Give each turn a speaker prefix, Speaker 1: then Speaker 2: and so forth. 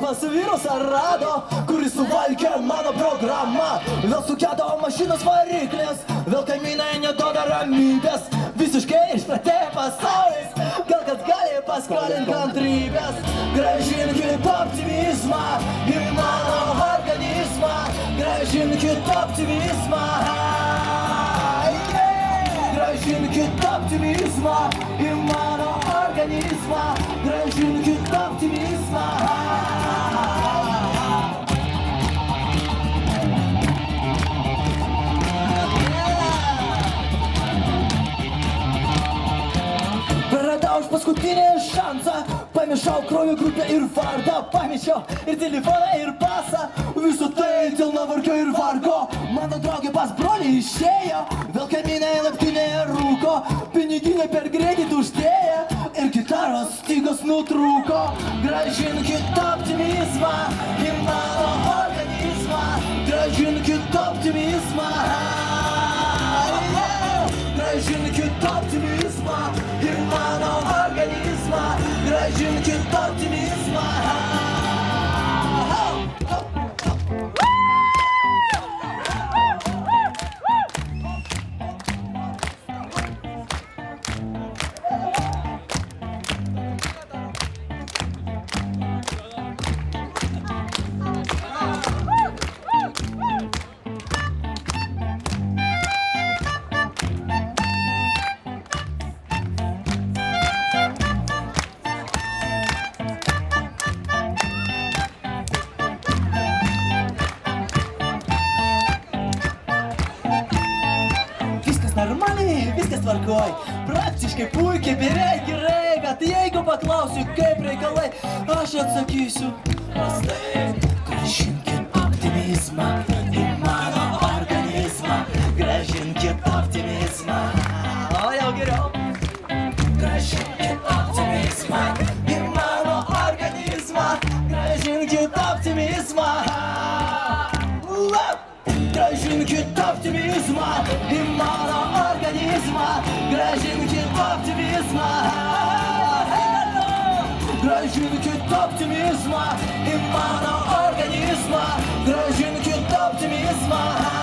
Speaker 1: Vienas virusas rado, kuris suvalkė mano programą. Vėl sugedo mašinos variklis, vėl kaimynai neduoda ramybės. Visiškai išpratėjo pasaulis, gal kad gali paskolint kantrybės. Grąžinkit optimizmą į mano organizmą. Grąžinkit optimizmą. Grąžinkit optimizmą į mano organizmą. Grąžinkit optimizmą. Praradau už paskutinį šansą, pamiršau kraujo grupę ir vardą, pamiršau ir telefoną ir pasą. Visų tai dėl nuovargio ir vargo. Mano draugė pas brolį išėjo, vėl kaimynai naktinėje rūko. Piniginė per greitį tuštėja ir gitaros stygos nutrūko. Grąžinkit optimizmą į mano organizmą. Grąžinkit optimizmą. Grąžinkit optimizmą į mano organizmą. Grąžinkit optimizmą. Normaliai, viskas tvarkoj, praktiškai puikiai, beveik gerai, bet jeigu paklausiu, kaip reikalai, aš atsakysiu prastai. Grąžinkit optimizmą į mano organizmą. Grąžinkit optimizmą. O jau geriau. Grąžinkit optimizmą į mano organizmą. Grąžinkit optimizmą. Grąžinkit optimizmą į mano organizmą. Grąžinkit optimizmą. Grąžinkit optimizmą į mano organizmą. Grąžinkit optimizmą.